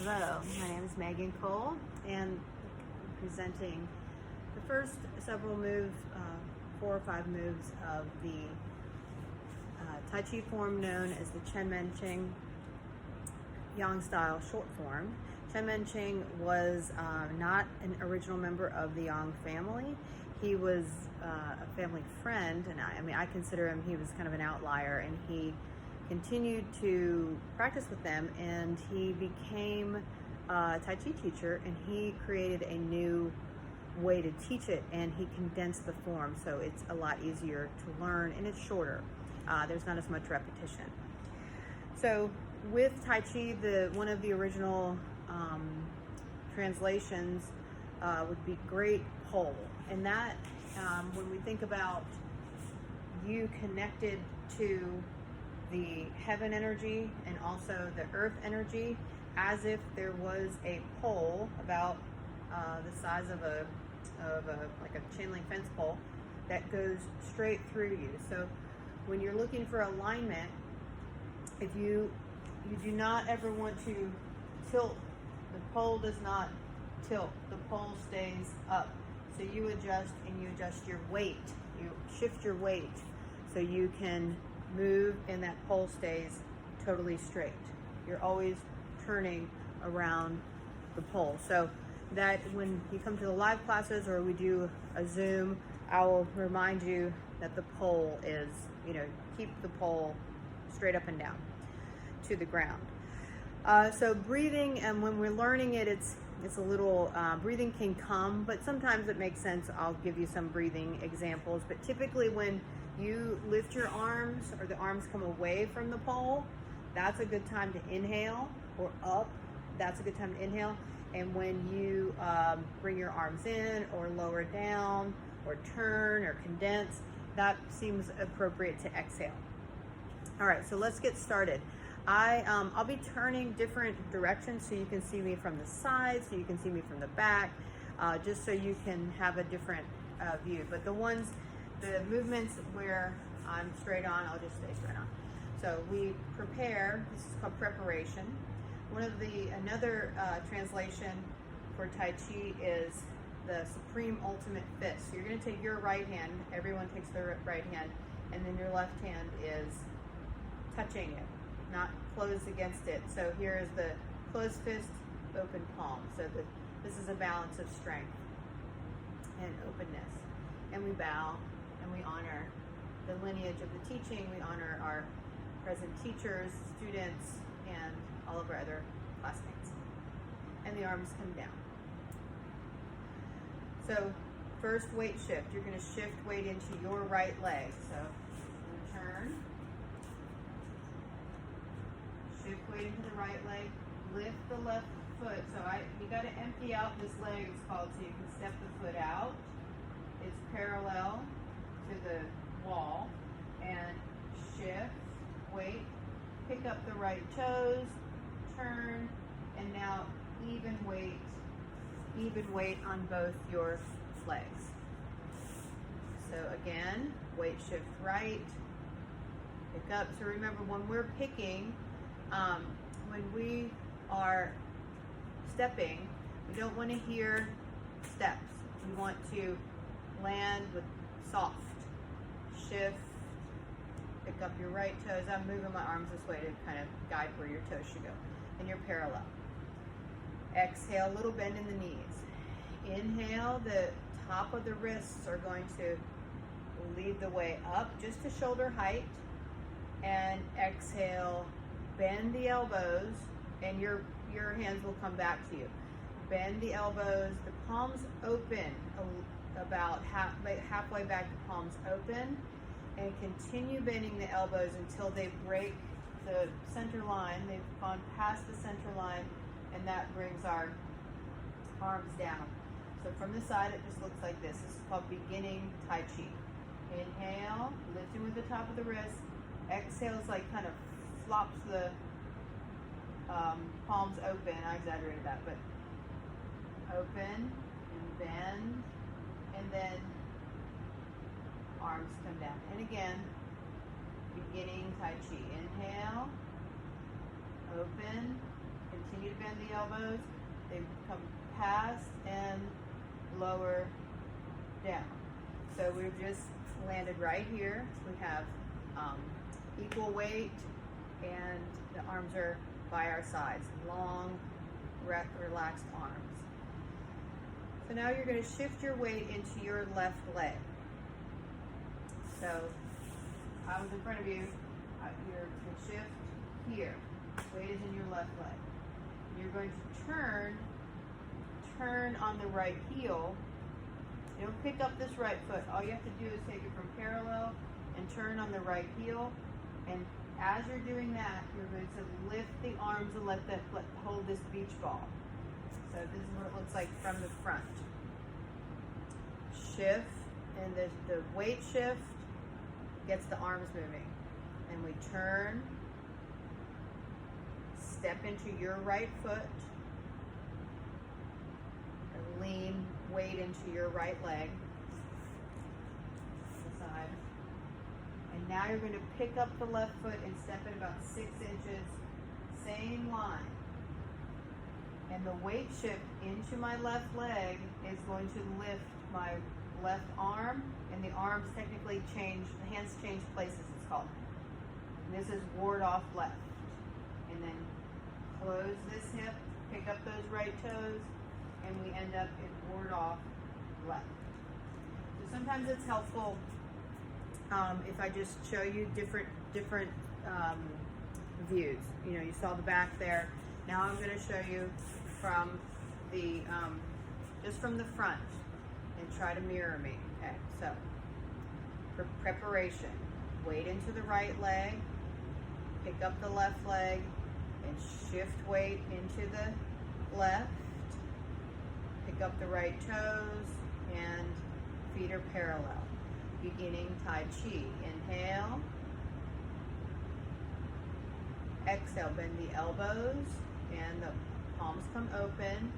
Hello, my name is Megan Cole, and I'm presenting the first several moves, 4 or 5 moves of the Tai Chi form known as the Ching Yang style short form. Ching was not an original member of the Yang family. He was a family friend, and I consider him, he was kind of an outlier, and he continued to practice with them, and he became a Tai Chi teacher, and he created a new way to teach it, and he condensed the form so it's a lot easier to learn and it's shorter. There's not as much repetition. So with Tai Chi, one of the original translations would be great pole, and that when we think about you connected to the heaven energy and also the earth energy, as if there was a pole about the size of like a chain link fence pole that goes straight through you. So when you're looking for alignment, if you do not ever want to tilt, the pole does not tilt, the pole stays up. So you adjust, and you adjust your weight, you shift your weight so you can move and that pole stays totally straight. You're always turning around the pole. So that when you come to the live classes or we do a Zoom, I will remind you that the pole is, keep the pole straight up and down to the ground. So breathing, and when we're learning it, it's a little, breathing can come, but sometimes it makes sense. I'll give you some breathing examples, but typically when you lift your arms or the arms come away from the pole, that's a good time to inhale, or up, that's a good time to inhale. And when you bring your arms in or lower down or turn or condense, that seems appropriate to exhale. All right, so let's get started. I'll be turning different directions so you can see me from the side, so you can see me from the back, just so you can have a different view. But the movements where I'm straight on, I'll just stay straight on. So we prepare, this is called preparation. Another translation for Tai Chi is the Supreme Ultimate Fist. So you're gonna take your right hand, everyone takes their right hand, and then your left hand is touching it, not closed against it. So here is the closed fist, open palm. So this is a balance of strength and openness. And we bow, and we honor the lineage of the teaching. We honor our present teachers, students, and all of our other classmates. And the arms come down. So first, weight shift. You're going to shift weight into your right leg. So turn, shift weight into the right leg, lift the left foot. So you got to empty out this leg, it's called, so you can step the foot out. It's parallel to the wall, and shift, weight, pick up the right toes, turn, and now even weight on both your legs. So again, weight shift right, pick up. So remember, when we're picking, when we are stepping, we don't want to hear steps. We want to land with soft. Shift, pick up your right toes. I'm moving my arms this way to kind of guide where your toes should go. And you're parallel. Exhale, a little bend in the knees. Inhale, the top of the wrists are going to lead the way up just to shoulder height. And exhale, bend the elbows, and your hands will come back to you. Bend the elbows, the palms open, about halfway back, the palms open, and continue bending the elbows until they break the center line. They've gone past the center line, and that brings our arms down. So from the side, it just looks like this. This is called beginning Tai Chi. Inhale, lifting with the top of the wrist. Exhale is like kind of flops the palms open. I exaggerated that, but open and bend, and then arms come down. And again, beginning Tai Chi. Inhale, open, continue to bend the elbows. They come past and lower down. So we've just landed right here. We have equal weight, and the arms are by our sides. Long, relaxed arms. So now you're going to shift your weight into your left leg. So I was in front of you. You're going to shift here. Weight is in your left leg. You're going to turn on the right heel. You don't pick up this right foot. All you have to do is take it from parallel and turn on the right heel. And as you're doing that, you're going to lift the arms and hold this beach ball. So this is what it looks like from the front. Shift, and the weight shift gets the arms moving. And we turn, step into your right foot, and lean weight into your right leg, the side. And now you're going to pick up the left foot and step it about 6 inches, same line. And the weight shift into my left leg is going to lift my left arm, and the arms technically change, the hands change places, it's called. And this is ward off left. And then close this hip, pick up those right toes, and we end up in ward off left. So sometimes it's helpful if I just show you different views. You know, you saw the back there. Now I'm going to show you from the just from the front and try to mirror me. Okay, so for preparation, weight into the right leg, pick up the left leg, and shift weight into the left. Pick up the right toes, and feet are parallel. Beginning Tai Chi. Inhale. Exhale, bend the elbows, and the palms come open.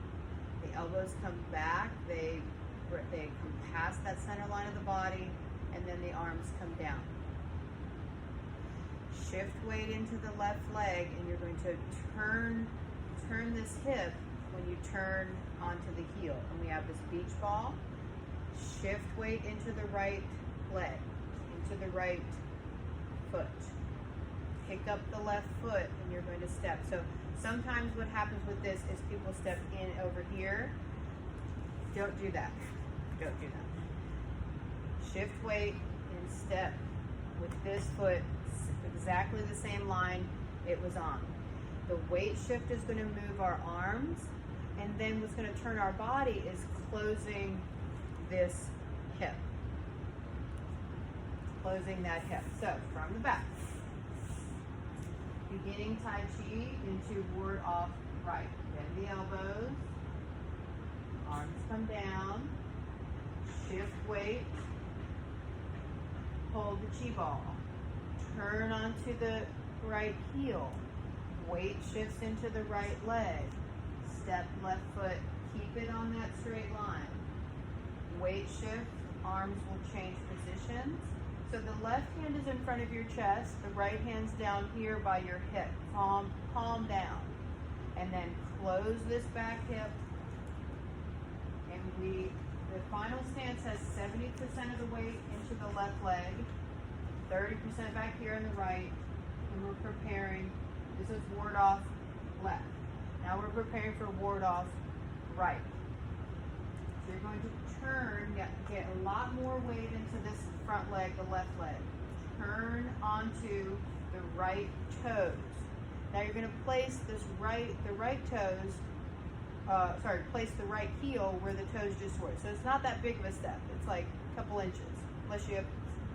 The elbows come back. They come past that center line of the body, and then the arms come down. Shift weight into the left leg, and you're going to turn this hip when you turn onto the heel. And we have this beach ball. Shift weight into the right leg, into the right foot. Pick up the left foot, and you're going to step. So sometimes what happens with this is people step in over here. Don't do that. Don't do that. Shift weight and step with this foot exactly the same line it was on. The weight shift is going to move our arms, and then what's going to turn our body is closing this hip. Closing that hip. So from the back. Beginning Tai Chi into ward off right. Bend the elbows. Arms come down. Shift weight. Hold the Chi ball. Turn onto the right heel. Weight shifts into the right leg. Step left foot. Keep it on that straight line. Weight shift. Arms will change positions. So the left hand is in front of your chest. The right hand's down here by your hip. Palm down. And then close this back hip. And the final stance has 70% of the weight into the left leg. 30% back here on the right. And we're preparing, this is ward off left. Now we're preparing for ward off right. So you're going to turn, get a lot more weight into this front leg, the left leg. Turn onto the right toes. Now you're going to place the right heel where the toes just were. So it's not that big of a step. It's like a couple inches, unless you have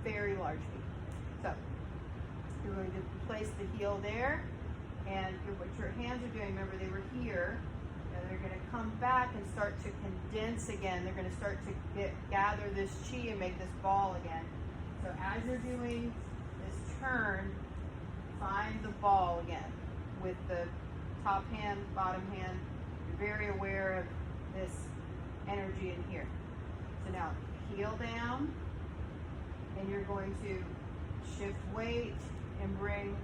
very large feet. So you're going to place the heel there, and what your hands are doing, remember they were here, and they're going to come back and start to condense again. They're going to start to gather this chi and make this ball again. So as you're doing this turn, find the ball again with the top hand, bottom hand. You're very aware of this energy in here. So now heel down, and you're going to shift weight and bring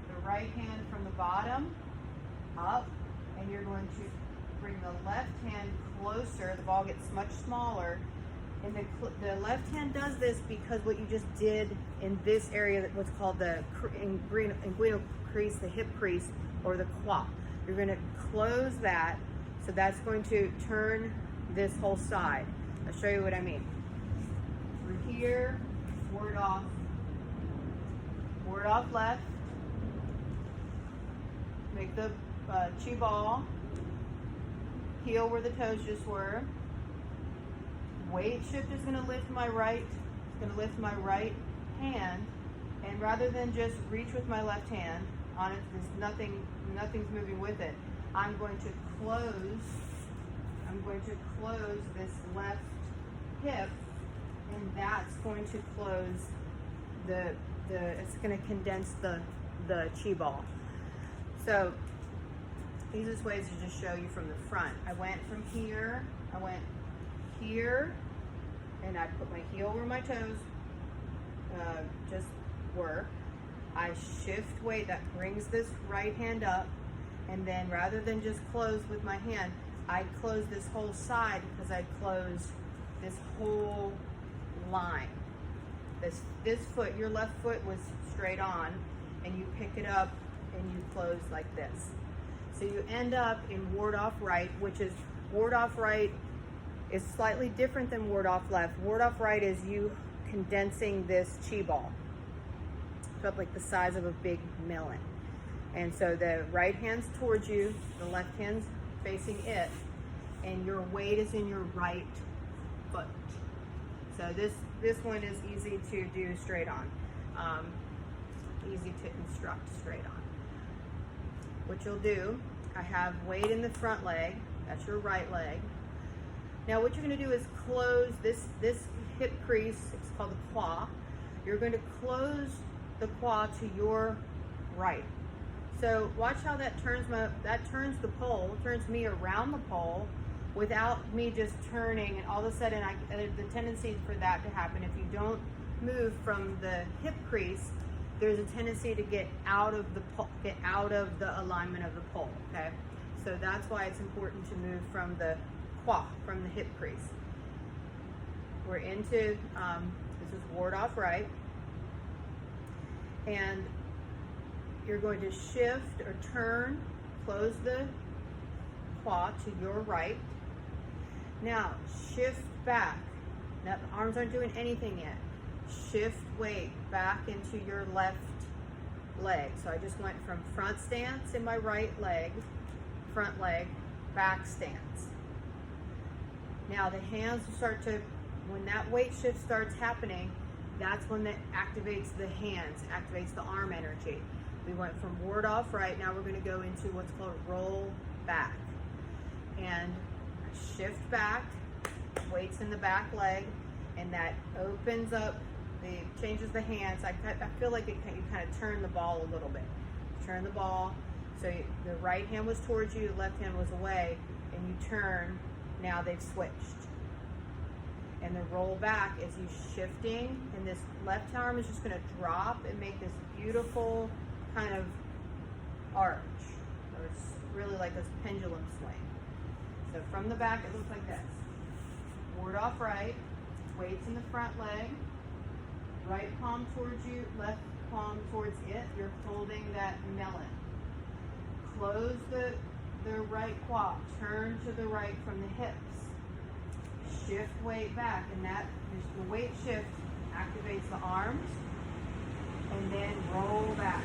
the right hand from the bottom up, and and you're going to bring the left hand closer. The ball gets much smaller. And the left hand does this because what you just did in this area, what's called the inguinal crease, the hip crease, or the quad. You're going to close that, so that's going to turn this whole side. I'll show you what I mean. We're here, ward off left, make the chi ball, heel where the toes just were. Weight shift is going to lift my right, it's going to lift my right hand, and rather than just reach with my left hand on it, nothing's moving with it. I'm going to close this left hip, and that's going to close it's going to condense the chi ball. So easiest way is to just show you from the front. I went from here, here, and I put my heel where my toes just were. I shift weight, that brings this right hand up, and then rather than just close with my hand, I close this whole side because I close this whole line. This foot, your left foot was straight on, and you pick it up and you close like this. So you end up in ward off right, which is ward off right is slightly different than ward off left. Ward off right is you condensing this chi ball. It's about like the size of a big melon. And so the right hand's towards you, the left hand's facing it, and your weight is in your right foot. So this one is easy to do straight on. Easy to instruct straight on. What you'll do, I have weight in the front leg, that's your right leg. Now what you're going to do is close this hip crease, it's called the quad. You're going to close the quad to your right. So watch how that turns the pole, turns me around the pole without me just turning, and all of a sudden the tendency for that to happen, if you don't move from the hip crease, there's a tendency to get out of the alignment of the pole, okay? So that's why it's important to move from the quad, from the hip crease. We're into, this is ward off right, and you're going to shift or turn, close the quad to your right. Now shift back. Now the arms aren't doing anything yet. Shift weight back into your left leg. So I just went from front stance in my right leg, front leg, back stance. Now the hands start to, when that weight shift starts happening, that's when that activates the hands, activates the arm energy. We went from ward off right, now we're going to go into what's called roll back. And shift back, weights in the back leg, and that opens up, changes the hands. I feel like you kind of turn the ball a little bit. Turn the ball, so the right hand was towards you, the left hand was away, and you turn, now they've switched. And the roll back is you shifting, and this left arm is just going to drop and make this beautiful kind of arch, or it's really like this pendulum swing. So from the back it looks like this. Ward off right, weights in the front leg, right palm towards you, left palm towards it, you're holding that melon. Close the right quad, turn to the right from the hips. Shift weight back, and that the weight shift activates the arms, and then roll back.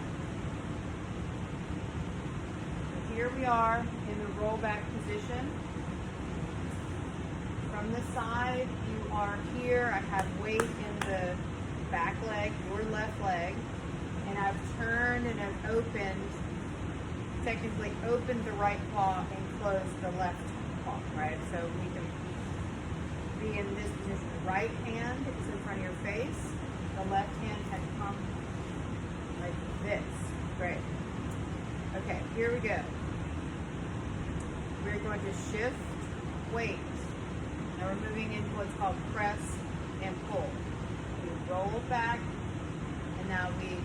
So here we are in the roll back position. From the side, you are here. I have weight in the back leg, your left leg, and I've turned and I've opened, technically opened the right paw and closed the left paw, right? So we can be in this position. The right hand is in front of your face. The left hand had come like this. Great. Okay, here we go. We're going to shift weight. Now we're moving into what's called press and pull. We roll back, and now we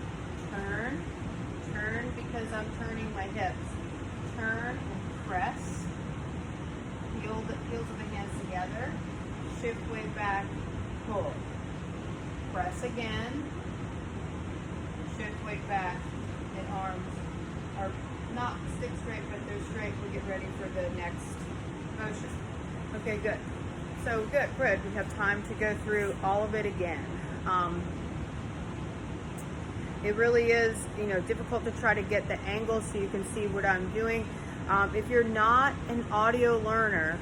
turn because I'm turning my hips. Turn and press, shift weight back, pull. Press again, shift weight back, and arms are not stick straight, but they're straight. We'll get ready for the next motion. Okay, good. So good. We have time to go through all of it again. It really is, difficult to try to get the angle so you can see what I'm doing. If you're not an audio learner,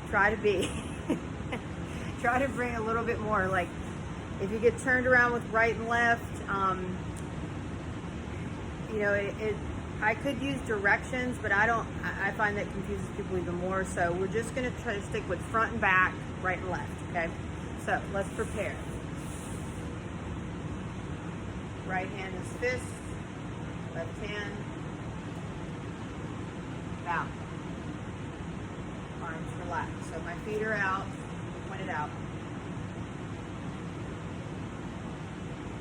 try to be. Try to bring a little bit more. Like, if you get turned around with right and left, I could use directions, but I find that confuses people even more. So we're just going to try to stick with front and back, right and left, okay? So let's prepare. Right hand is fist, left hand, bow. Arms relaxed. So my feet are out, pointed out.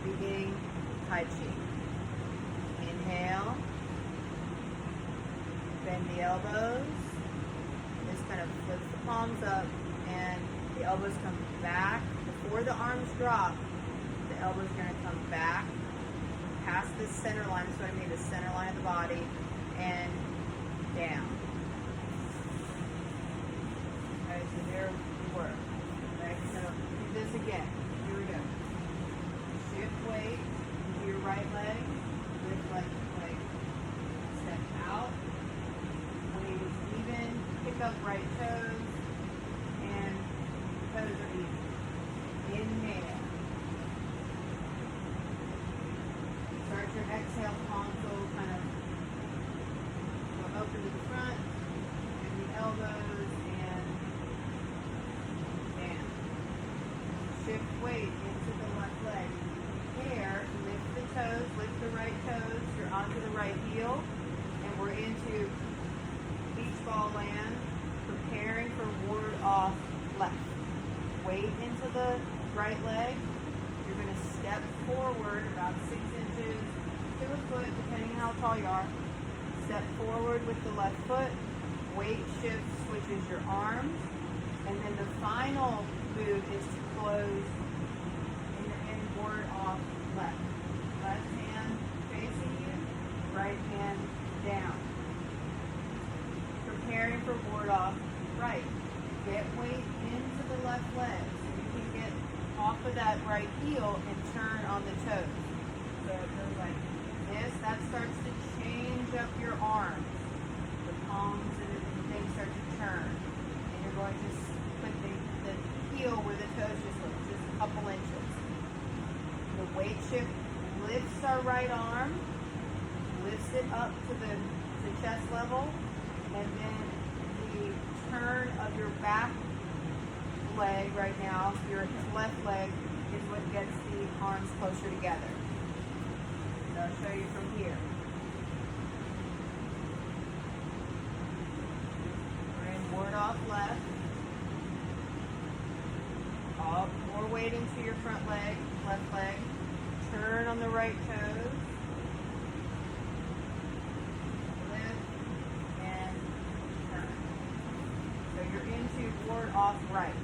Beginning Tai Chi. Inhale. Bend the elbows. Just kind of lift the palms up and the elbows come back. Before the arms drop, the elbows are going to come back past the center line. That's what I mean, the center line of the body, and down. Okay, so there we were. Okay, so do this again. Here we go. Shift weight into your right leg. Lift left leg. Step out. Weight is even. Pick up right toes. And toes are even. Inhale. Start your exhale console, kind of go open to the front, and the elbows, and down. Shift weight into the left leg. Here, lift the toes, lift the right toes, you're onto the right heel, and we're into beach ball land, preparing for ward off left. Weight into the right leg. You're going to step forward about 6 inches to a foot, depending on how tall you are. Step forward with the left foot. Weight shift switches your arms. And then the final move is to close in ward off left. Left hand facing you, right hand down. Preparing for ward off right. Get weight into the left leg so you can get off of that right heel and turn on the toes. So it goes like this. That starts to change up your arms. The palms and everything start to turn. And you're going to put the heel where the toes just look, just a couple inches. The weight shift lifts our right arm, lifts it up to the chest level, and then the turn of your back leg right now, your left leg, is what gets the arms closer together. So I'll show you from here. We're in ward off left. More weight into your front leg, left leg. Turn on the right toes. Lift and turn. So you're into ward off right.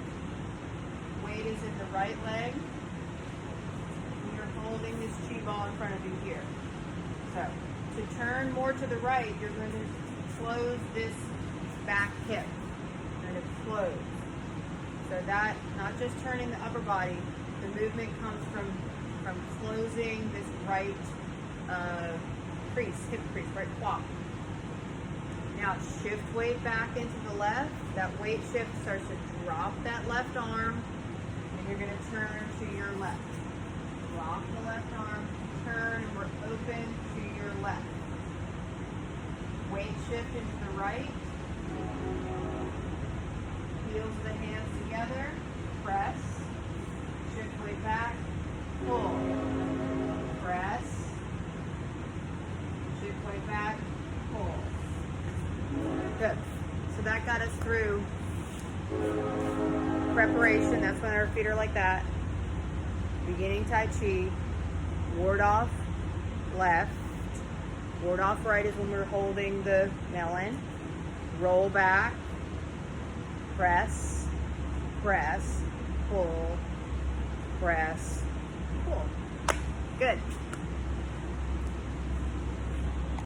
Weight is in the right leg. You're holding this chi ball in front of you here. So to turn more to the right, you're going to close this back hip. You're going to close. So that, not just turning the upper body, the movement comes from closing this right crease, hip crease, right quad. Now shift weight back into the left. That weight shift starts to drop that left arm, and you're going to turn to your left. Drop the left arm, turn, and we're open to your left. Weight shift into the right. Heels of the hands together. Press. Shift weight back. Pull. Press. Shift weight back. Pull. Good. So that got us through preparation. That's when our feet are like that. Beginning Tai Chi. Ward off left. Ward off right is when we're holding the melon. Roll back. Press. press, pull, press, pull. Good.